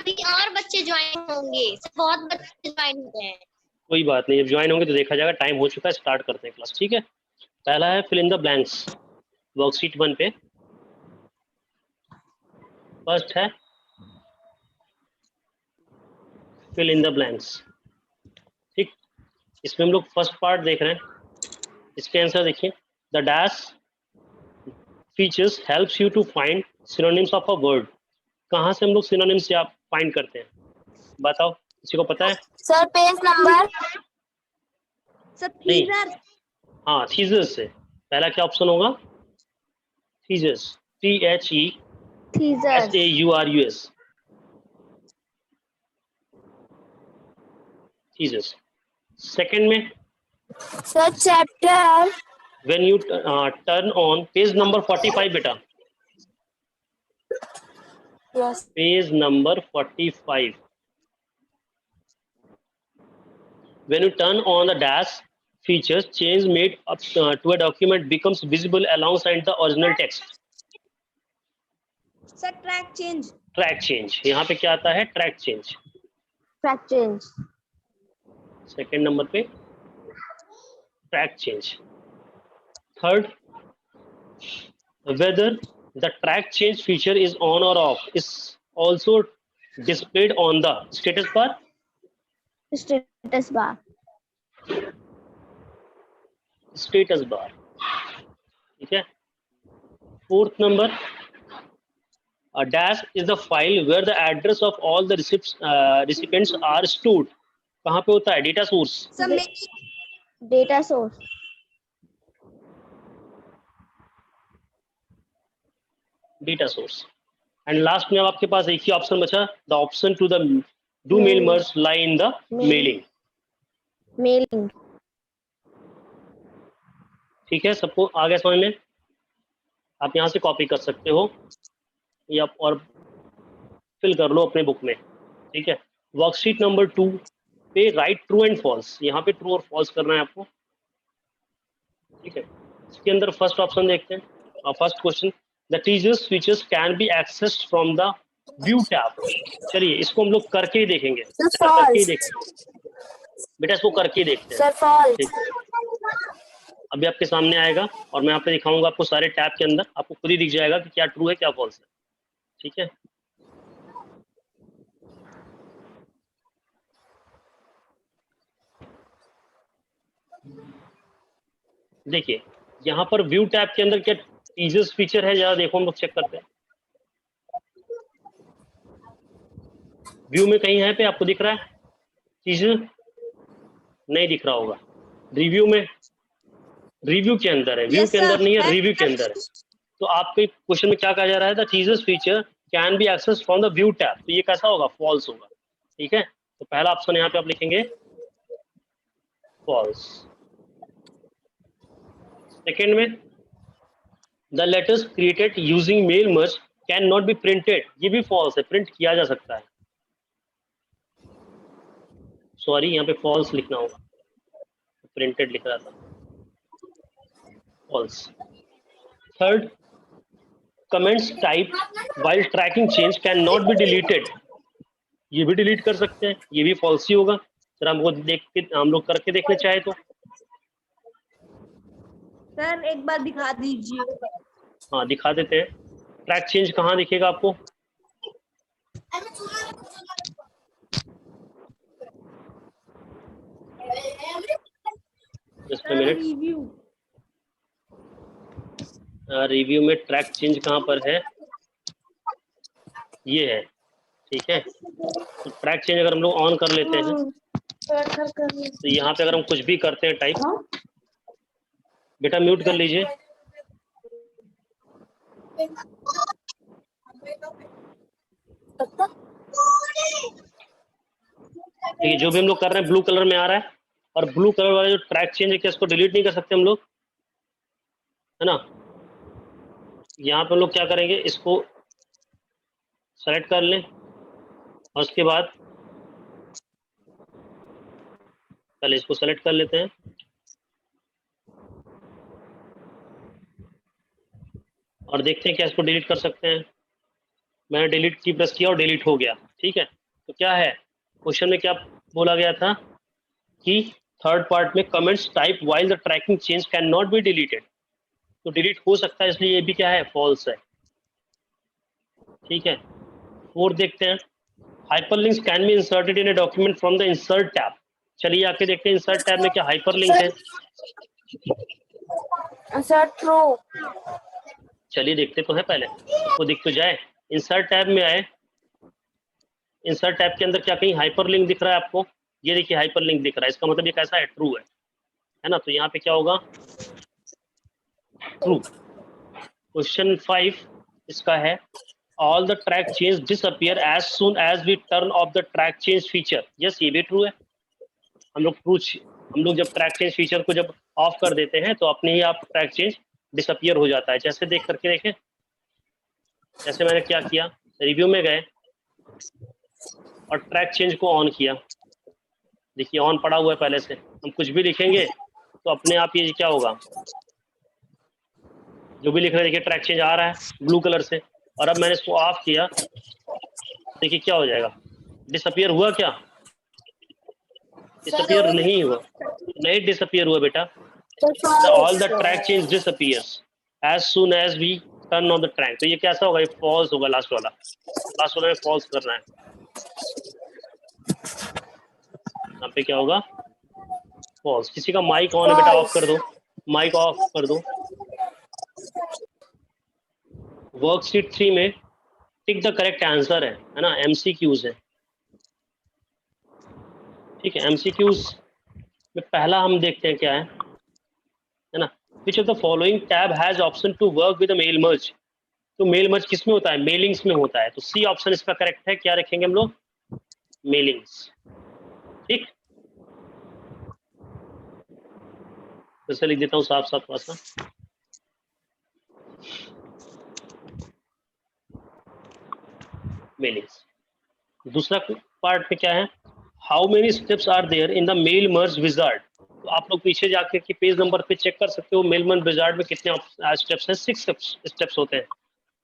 अभी और बच्चे ज्वाइन होंगे, बहुत बच्चे ज्वाइन होते हैं। कोई बात नहीं, जब ज्वाइन होंगे तो देखा जाएगा। टाइम हो चुका है, स्टार्ट करते हैं क्लास। ठीक है, पहला है fill in the blanks, worksheet 1 पे। फर्स्ट है फिल इन द ब्लैंक्स। ठीक, इसमें हम लोग फर्स्ट पार्ट देख रहे हैं। इसके आंसर देखिए, the dash features helps you to find synonyms of a word. कहाँ से हम लोग सिनोनिम्स या फाइंड करते हैं, बताओ, किसी को पता है? Sir page number. सर नहीं, थीजर। हाँ, थीजर्स से। पहला क्या ऑप्शन होगा? थीजर्स, THESAURUS, थीजर्स। सेकंड में, sir chapter. When U turn on page number 45 बेटा, yes. Page number 45। When you turn on the dash features, change made up to a document becomes visible alongside the original text. Sir track change. Track change, यहाँ पे क्या आता है? Track change. Track change. Second number पे track change. Third, whether the track change feature is on or off is also displayed on the status bar. Status bar. Status bar, ठीक है। Fourth number, a dash is the file where the address of all the recipients are stored. कहाँ पे होता है? Data source. Sir data source. Data source. And last में अब आपके पास एक ही ऑप्शन बचा, the option to the do mail merge lie in the mailing. Mailing. ठीक है, सबको आ गया समझ में? आप यहाँ से कॉपी कर सकते हो या और फिल कर लो अपने बुक में। ठीक है, वर्कशीट नंबर 2 पे राइट ट्रू एंड फॉल्स, यहाँ पे ट्रू और फॉल्स करना है आपको। ठीक है, इसके अंदर फर्स्ट ऑप्शन देखते हैं। First question, the teachers features can be accessed from the view tab. चलिए इसको हम लोग करके ही देखेंगे, करके ही देखेंगे बेटा, इसको करके ही देखते हैं। Sir false. ठीक, अभी आपके सामने आएगा और मैं यहाँ पे दिखाऊंगा आपको सारे टैब के अंदर, आपको खुद ही दिख जाएगा कि क्या ट्रू है क्या फॉल्स है। ठीक है, देखिए यहाँ पर व्यू टैब के अंदर क्या टीचर्स फीचर है, जरा देखो, हम लोग चेक करते हैं। व्यू में कहीं है पे आपको दिख रहा है टीचर? नहीं दिख रहा होगा। रिव्यू में, रिव्यू के अंदर है, व्यू Yes, के अंदर sir. नहीं है, रिव्यू के अंदर है। तो आपके क्वेश्चन में क्या कहा जा रहा है? The teachers feature can be access from the view tab, तो ये कैसा होगा? फॉल्स होगा। ठीक है, तो पहला ऑप्शन यहाँ पे आप लिखेंगे फॉल्स। सेकेंड में, the letters created using mail merge can not be printed, ये भी फॉल्स है, प्रिंट किया जा सकता है। सॉरी, यहाँ पे फॉल्स लिखना होगा, प्रिंटेड लिख रहा था, false. Third, comments type while tracking change can not be deleted, ये भी डिलीट कर सकते हैं, ये भी फॉल्स ही होगा। सर हमको देख के, हम लोग करके देखना चाहे तो। सर एक बार दिखा दीजिए। हाँ दिखा देते हैं। ट्रैक चेंज कहाँ दिखेगा आपको? Just minute, review. रिव्यू में ट्रैक चेंज कहाँ पर है? ये है। ठीक है, तो ट्रैक चेंज अगर हम लोग ऑन कर लेते हैं तो यहाँ पे अगर हम कुछ भी करते हैं टाइप, बेटा म्यूट कर लीजिए। देखिए जो भी हम लोग कर रहे हैं ब्लू कलर में आ रहा है, और ब्लू कलर वाला जो ट्रैक चेंज है, क्या इसको डिलीट नहीं कर सकते हम लोग? है ना। यहाँ पे हम लोग क्या करेंगे, इसको सेलेक्ट कर लें और उसके बाद पहले इसको सेलेक्ट कर लेते हैं और देखते हैं क्या इसको डिलीट कर सकते हैं। मैंने डिलीट की प्रेस किया और डिलीट हो गया। ठीक है, तो क्या है क्वेश्चन में, क्या बोला गया था कि थर्ड पार्ट में comments type while the tracking change can not be deleted, तो डिलीट हो सकता है, इसलिए ये भी क्या है, फॉल्स है। ठीक है, फोर्थ देखते हैं, hyperlinks can be inserted in a document from the insert tab. चलिए आके देखते हैं इंसर्ट टैब में क्या हाइपरलिंक है। Sir true. चलिए देखते तो है, पहले वो दिख तो जाए। इंसर्ट टैब में आए, इंसर्ट टैब के अंदर क्या कहीं हाइपरलिंक दिख रहा है आपको? ये देखिए हाइपरलिंक दिख रहा है, इसका मतलब ये कैसा है, ट्रू है ना। तो यहाँ पे क्या होगा, ट्रू। क्वेश्चन 5 इसका है, all the track change disappear as soon as we turn off the track change feature. Yes, ये भी ट्रू है। हम लोग जब ट्रैक चेंज फीचर को जब ऑफ कर देते हैं तो अपने ही आप ट्रैक चेंज डिसअपियर हो जाता है। जैसे देख करके देखें, जैसे मैंने क्या किया, रिव्यू में गए और ट्रैक चेंज को ऑन किया, देखिए ऑन पड़ा हुआ है पहले से। हम कुछ भी लिखेंगे तो अपने आप ये क्या होगा, जो भी लिख रहे हैं देखिए ट्रैक चेंज आ रहा है ब्लू कलर से। और अब मैंने इसको ऑफ किया, देखिए क्या हो जाएगा, डिसअपियर हुआ क्या? डिसअपियर नहीं हुआ, नहीं डिसअपियर हुआ बेटा। All the track change disappears as soon as we turn on the track. तो ये कैसा होगा, ये फॉल्स होगा, लास्ट वाला में फॉल्स करना है। यहाँ पे क्या होगा, फॉल्स। किसी का माइक ऑन है बेटा, ऑफ कर दो, माइक ऑफ कर दो। वर्कशीट 3 में टिक द करेक्ट आंसर है ना, एमसीक्यूज है। ठीक है, एमसीक्यूज में पहला हम देखते हैं क्या है ना, which of the following tab has option to work with mail merge. तो मेल मर्ज किस में होता है, मेलिंग्स में होता है। तो सी ऑप्शन इसका करेक्ट है। क्या रखेंगे हम लोग, मेलिंग्स। ठीक, फिर से लिख देता हूँ साफ साफ थोड़ा सा। मेलिंग्स। दूसरा पार्ट में क्या है, how many steps are there in the mail merge wizard. तो आप लोग पीछे जाके कि पेज नंबर पे चेक कर सकते हो, मेल मर्ज विजार्ड में कितने स्टेप्स हैं, 6 स्टेप्स होते हैं,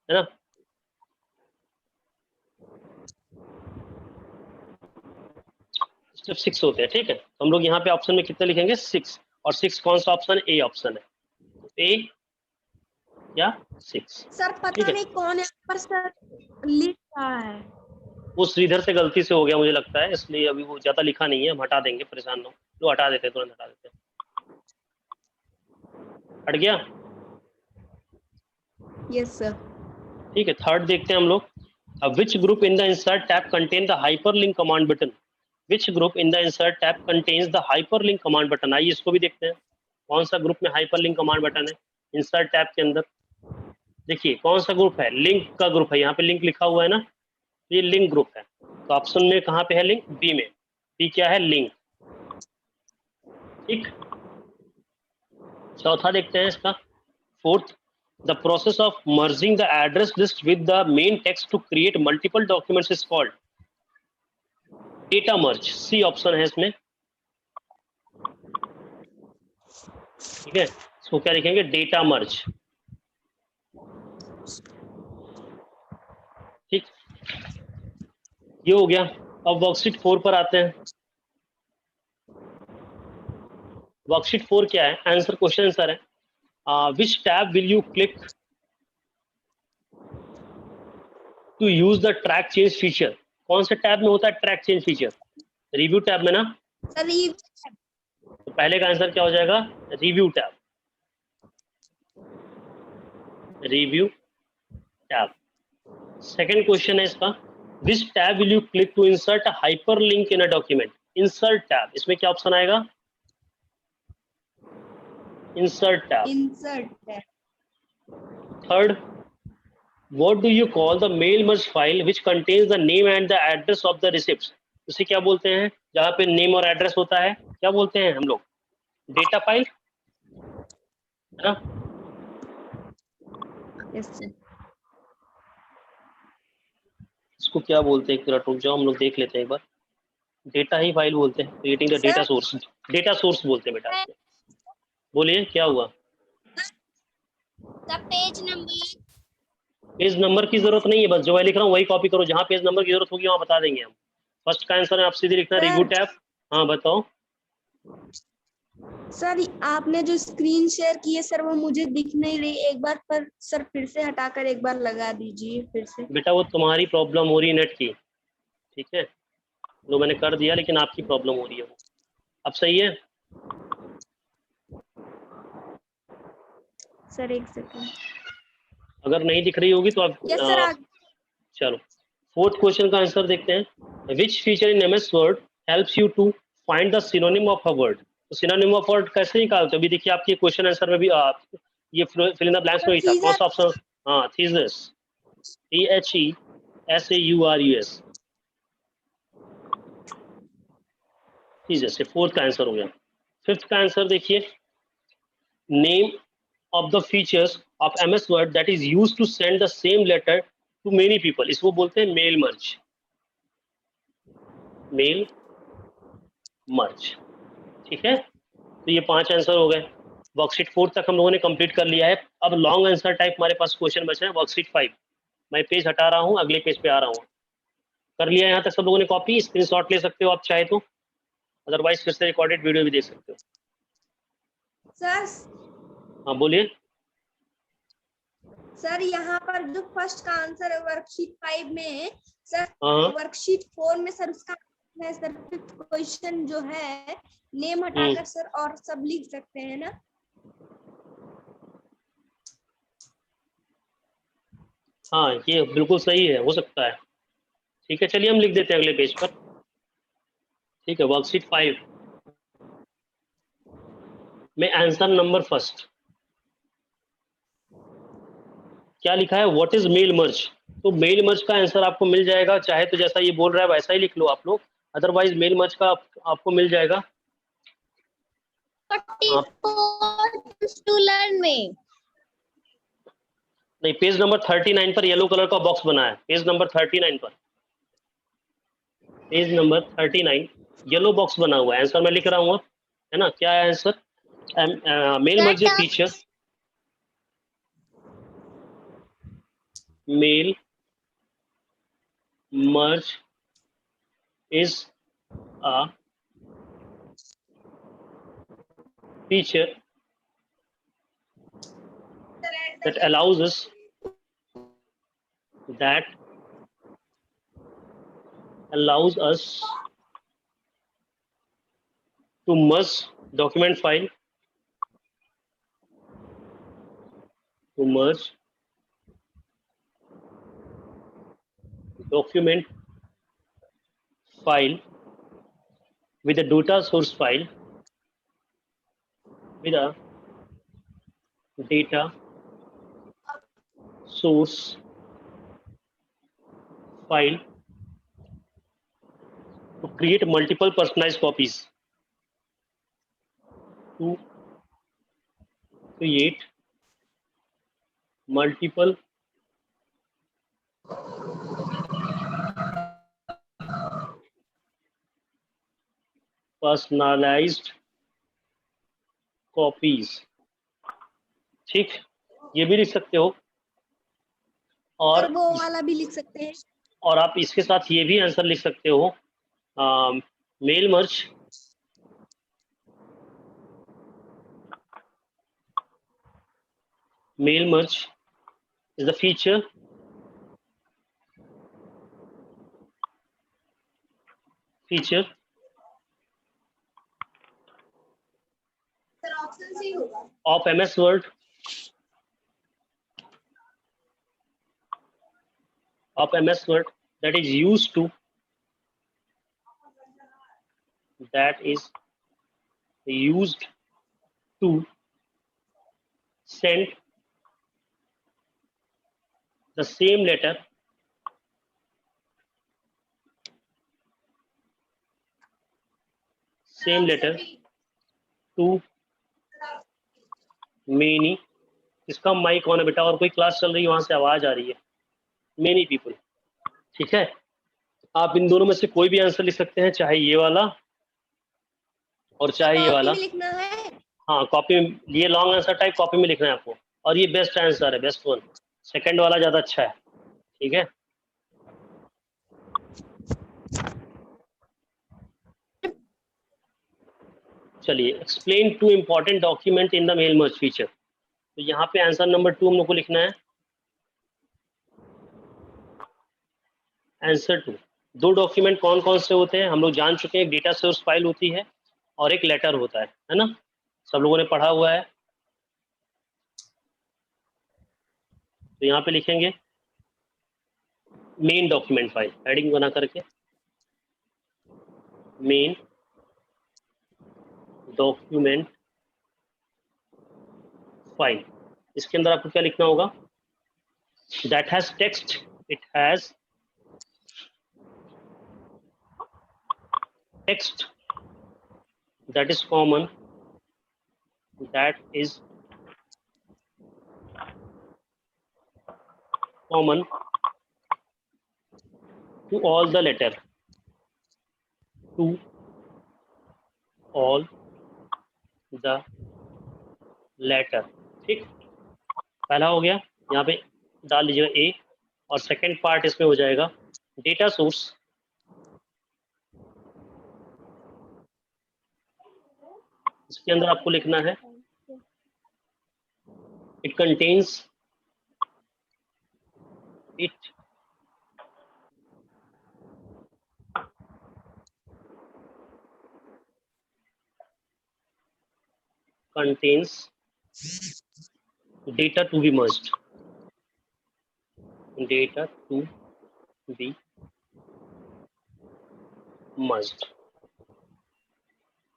है ना। स्टेप 6 होते हैं। ठीक है, तो हम लोग यहाँ पे ऑप्शन में कितने लिखेंगे, 6। और 6 कौन सा ऑप्शन है, ए ऑप्शन है, ए या 6। सर पता नहीं कौन है पर सर लिख रहा है। वो श्रीधर से गलती से हो गया मुझे लगता है, इसलिए अभी वो ज्यादा लिखा नहीं है, हम हटा देंगे, परेशान ना हो। तो हटा देते हैं, तुरंत हटा देते हैं। हट गया, यस सर। ठीक है। थर्ड देखते हैं हम लोग, which group in the insert tab contain the hyperlink command button. Which group in the insert tab contains the hyperlink command button. आइए इसको भी देखते हैं, कौन सा ग्रुप में हाइपरलिंक कमांड बटन है इंसर्ट टैब के अंदर। देखिए कौन सा ग्रुप है, लिंक का ग्रुप है, यहाँ पे लिंक लिखा हुआ है ना, ये लिंक ग्रुप है। तो ऑप्शन में कहाँ पे है लिंक, बी में। बी क्या है, लिंक। ठीक, चौथा देखते हैं इसका, fourth, the process of merging the address list with the main text to create multiple documents is called data merge. C option है इसमें। ठीक है, इसको क्या लिखेंगे, डेटा मर्ज। ठीक, ये हो गया। अब वर्कशीट 4 पर आते हैं। वर्कशीट 4 क्या है, आंसर, क्वेश्चन आंसर है, which tab will you click to use the track change feature. कौन से टैब में होता है track change feature, review tab में ना। सर ये तो पहले का आंसर क्या हो जाएगा, review tab, review tab. Second question है इसका, which tab will you click to insert a hyperlink in a document. Insert tab, इसमें क्या ऑप्शन आएगा, इंसर्ट टैब। इंसर्ट है। Third, what do you call the mail merge file which contains the name and the address of the recipients। उसे क्या बोलते हैं, जहाँ पे नेम और एड्रेस होता है, क्या बोलते हैं हम लोग, डेटा फाइल, है ना। Yes sir. इसको क्या बोलते हैं, रुक जाओ हम लोग देख लेते हैं एक बार। डेटा ही फाइल बोलते हैं, creating the data source, data source बोलते हैं बेटा। बोलिए क्या हुआ, the page number. Page number की जरूरत नहीं है, बस जो मैं लिख रहा हूँ वही कॉपी करो, जहाँ पेज नंबर की जरूरत होगी वहाँ बता देंगे हम। फर्स्ट का आंसर है, आप सीधे लिखना सर। रिगू टैप। हाँ बताओ। सर आपने जो स्क्रीन शेयर की है सर वो मुझे दिख नहीं रही, एक बार पर सर फिर से हटाकर एक बार लगा दीजिए फिर से। बेटा वो तुम्हारी प्रॉब्लम हो रही है नेट की, ठीक है, जो मैंने कर दिया, लेकिन आपकी प्रॉब्लम हो रही है वो। अब सही है? सर एक सेकंड। अगर नहीं दिख रही होगी तो आप यस सर चलो फोर्थ क्वेश्चन का आंसर देखते हैं। Which feature in MS word helps you to find the synonym of a word. तो सिनोनिम ऑफ वर्ड कैसे निकालते हो? अभी देखिए आपके क्वेश्चन आंसर में भी ये फिल इन द ब्लैंक्स में ही था, कौन सा ऑप्शन? हाँ, थीसिस, THESAURUS, थीसिस। ये फोर्थ का आंसर हो गया। फिफ्थ का आंसर देखिए, name of the features of MS Word that is used to send the same letter to many people, इसको बोलते हैं मेल मर्ज। मेल मर्ज, ठीक है। तो ये 5 आंसर हो गए। वर्कशीट 4 तक हम लोगों ने कंप्लीट कर लिया है। अब लॉन्ग आंसर टाइप हमारे पास क्वेश्चन बचे हैं वर्कशीट 5। मैं पेज हटा रहा हूँ, अगले पेज पे आ रहा हूँ। कर लिया यहाँ तक सब लोगों ने कॉपी? स्क्रीनशॉट ले सकते हो आप चाहे तो, अदरवाइज फिर से रिकॉर्डेड वीडियो भी देख सकते हो। सर। हाँ बोलिए। सर यहाँ पर जो फर्स्ट का आंसर है वर्कशीट 5 में सर, हाँ वर्कशीट 4 में सर उसका है सर फिफ्थ क्वेश्चन जो है नेम हटाकर सर और सब लिख सकते हैं ना? हाँ ये बिल्कुल सही है, हो सकता है। ठीक है, चलिए हम लिख देते हैं अगले पेज पर। ठीक है, वर्कशीट 5 में आंसर नंबर फर्स्ट क्या लिखा है? What is mail merge. तो मेल मर्ज का आंसर आपको मिल जाएगा, चाहे तो जैसा ये बोल रहा है वैसा ही लिख लो आप लोग, अदरवाइज मेल मर्ज का आपको मिल जाएगा। 44 to learn में। नहीं, पेज नंबर 39 पर येलो कलर का बॉक्स बना है, पेज नंबर 39 पर, पेज नंबर 39 येलो बॉक्स बना हुआ है। आंसर मैं लिख रहा हूँ, है ना? क्या है answer? Mail merge feature, mail merge is a feature that allows us to merge document file, to merge document file with a data source file, with a data source file to create multiple personalized copies, to create multiple personalized copies। ठीक, ये भी लिख सकते हो, और वो वाला भी लिख सकते हैं। और आप इसके साथ ये भी आंसर लिख सकते हो, mail merge is the feature sir option C होगा। of MS Word, that is used to send the same letter to many। इसका माइक ऑन है बेटा, और कोई क्लास चल रही है वहां से आवाज आ रही है। मेनी पीपल, ठीक है। आप इन दोनों में से कोई भी आंसर लिख सकते हैं, चाहे ये वाला और चाहे ये वाला। लिखना है। हाँ कॉपी में, ये लॉन्ग आंसर टाइप कॉपी में लिखना है आपको, और ये बेस्ट आंसर है, बेस्ट वन। सेकंड वाला ज्यादा अच्छा है, ठीक है। चलिए, explain to important document in the mail merge feature. तो यहाँ पे आंसर नंबर 2 हम लोग को लिखना है। आंसर 2, दो डॉक्यूमेंट कौन कौन से होते हैं हम लोग जान चुके हैं। एक डेटा सोर्स फाइल होती है और एक लेटर होता है ना, सब लोगों ने पढ़ा हुआ है। तो यहाँ पे लिखेंगे मेन डॉक्यूमेंट फाइल, हेडिंग बना करके मेन डॉक्यूमेंट फाइल। इसके अंदर आपको क्या लिखना होगा? That has text, it has text that is common to all the letter, to all the letter। ठीक, पहला हो गया, यहाँ पे डाल लीजिएगा ए। और सेकंड पार्ट इसमें हो जाएगा डेटा सोर्स। इसके अंदर आपको लिखना है it contains, it contains data to be merged, data to be merged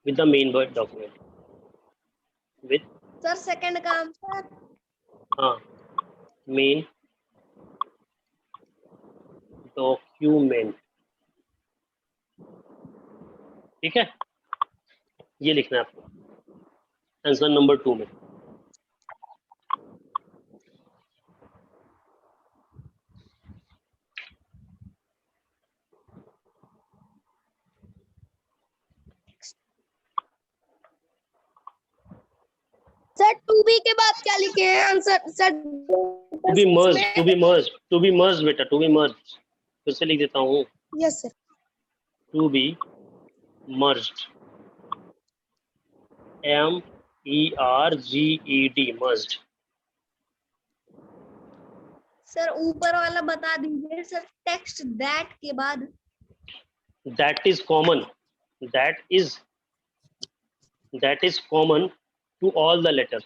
with the main word document, with sir second का आंसर हाँ मेन डॉक्यूमेंट। ठीक है, ये लिखना है आपको आंसर नंबर 2 में। सर 2B के बाद क्या लिखे हैं answer sir? To be merge, to be merge, to be merge बेटा, टू बी मर्ज। फिर से लिख देता हूँ, yes sir. To be merged, MERGED, merged. Sir ऊपर वाला बता दीजिए सर, टेक्स्ट दैट के बाद। That is common, that is common to all the letter।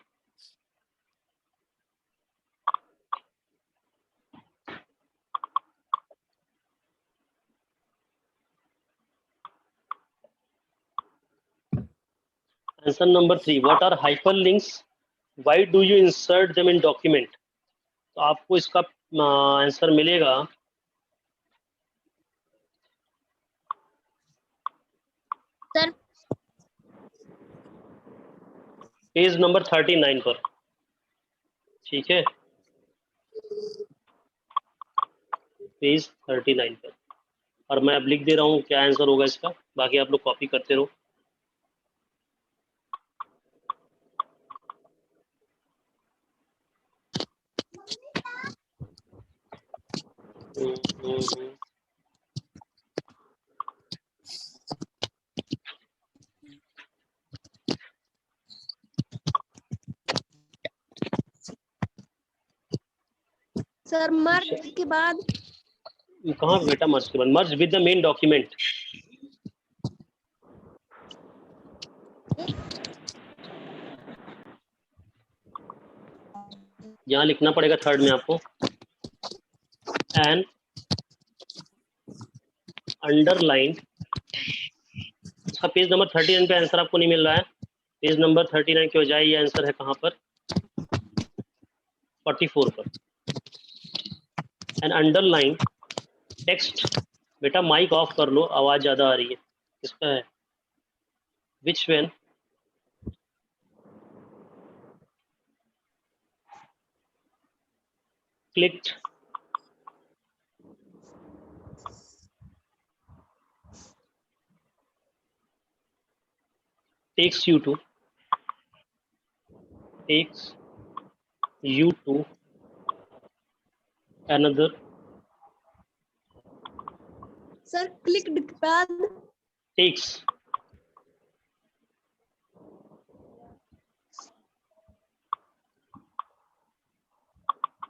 Answer number 3, what are hyperlinks, why do you insert them in document? तो आपको इसका answer मिलेगा सर पेज नंबर 39 पर। ठीक है, पेज 39 पर। और मैं अब लिख दे रहा हूँ क्या आंसर होगा इसका, बाकी आप लोग कॉपी करते रहो। सर मर्ज के बाद कहाँ बेटा मर्ज के बाद? Merge with the main document. यहाँ लिखना पड़ेगा थर्ड में आपको, एन अंडरलाइन। इसका पेज नंबर 39 पे आंसर आपको नहीं मिल रहा है। पेज नंबर 39 की बजाय ये आंसर है कहाँ पर? 44 पर। एन अंडरलाइन टेक्स्ट, बेटा माइक ऑफ कर लो, आवाज ज्यादा आ रही है। किसका है? विच when clicked takes you to another sir click के बाद takes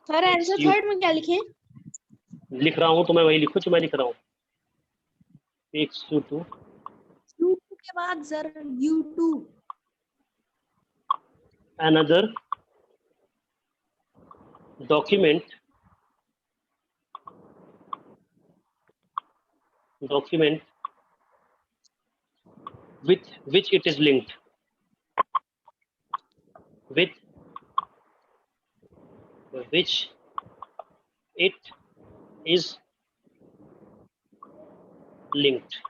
सर आंसर थर्ड में क्या लिखे? लिख रहा हूँ तो मैं वही लिखूँ जो मैं लिख रहा हूँ। x2 U2 के बाद sir U2 another document with which it is linked, with which it is linked.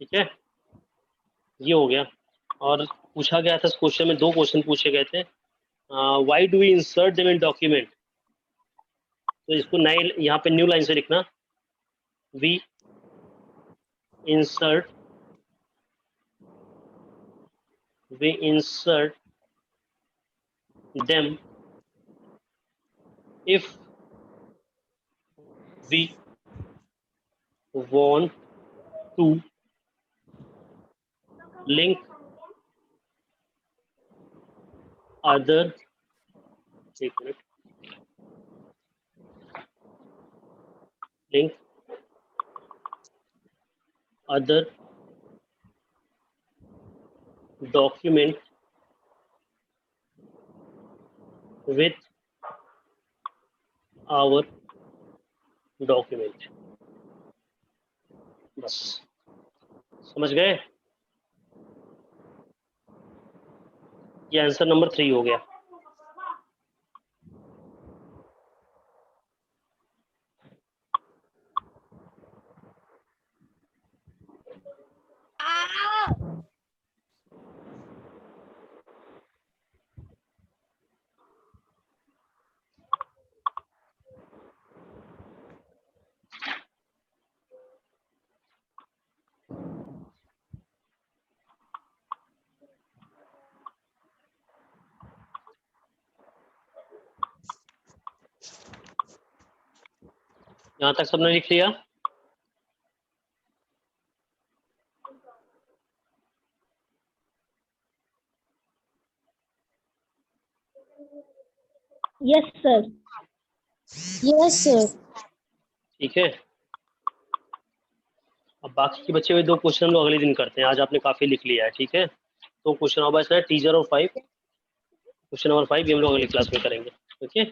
ठीक है, ये हो गया। और पूछा गया था इस क्वेश्चन में, 2 क्वेश्चन पूछे गए थे। Why do we insert them in document, तो इसको नए यहाँ पे न्यू लाइन से लिखना, we insert them if we want to link other, एक minute, link other document with our document। बस समझ गए, ये आंसर नंबर 3 हो गया। यहाँ तक सबने लिख लिया? Yes, sir. Yes, sir. ठीक है, अब बाकी के बचे हुए 2 क्वेश्चन हम लोग अगले दिन करते हैं, आज आपने काफी लिख लिया है। ठीक है, तो क्वेश्चन नंबर बचा है टीचर और 5, क्वेश्चन नंबर 5 ये हम लोग अगली क्लास में करेंगे। ओके,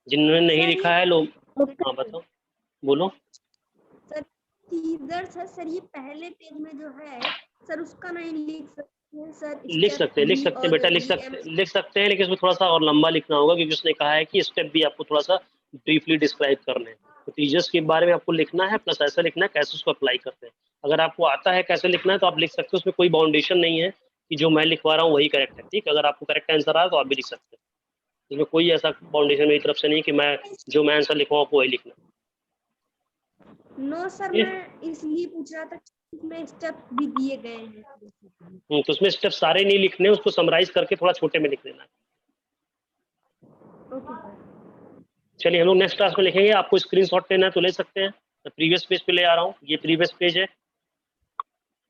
जिन्होंने नहीं लिखा है लोग, हाँ बताओ, बोलो। सर टीजर सर ये पहले पेज में जो है सर उसका नहीं लिख सकते हैं सर? लिख सकते हैं बेटा, लिख सकते हैं, लेकिन उसमें थोड़ा सा और लंबा लिखना होगा, क्योंकि उसने कहा है कि स्टेप भी आपको थोड़ा सा ब्रीफली डिस्क्राइब करने हैं। तो टीचर्स के बारे में आपको लिखना है, प्लस ऐसा लिखना है कैसे उसको अप्लाई करते हैं। अगर आपको आता है कैसे लिखना है तो आप लिख सकते हो, उसमें कोई बाउंडेशन नहीं है कि जो मैं लिखवा रहा हूँ वही करेक्ट है। ठीक, अगर आपको करेक्ट आंसर आया तो आप भी लिख सकते हैं, इसमें कोई ऐसा बाउंडेशन मेरी तरफ से नहीं कि मैं जो मैं आंसर लिखवाऊँ आपको वही लिखना। नो सर, मैं इसलिए पूछ रहा था कि इसमें स्टेप भी दिए गए हैं। तो उसमें स्टेप सारे नहीं लिखने, उसको समराइज करके थोड़ा छोटे में लिख देना है। Okay sir. चलिए हम लोग नेक्स्ट क्लास में लिखेंगे। आपको स्क्रीनशॉट लेना है तो ले सकते हैं, मैं प्रीवियस पेज पे ले आ रहा हूँ, ये प्रीवियस पेज है।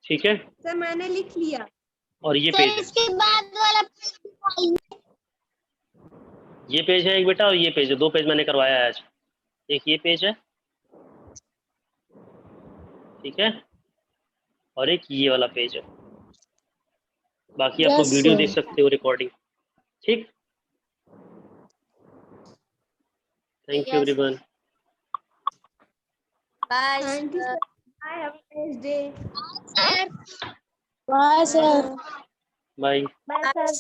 ठीक है सर मैंने लिख लिया। और ये पेज है, इसके बाद वाला ये पेज है एक बेटा, और ये पेज है, 2 पेज मैंने करवाया है आज। एक ये पेज है, ठीक है, और एक ये वाला पेज है। बाकी आप लोग वीडियो देख सकते हो, रिकॉर्डिंग। ठीक, thank you everyone. Bye thank you sir, bye, have a nice day. Sir. Bye, sir. Bye. Bye, sir.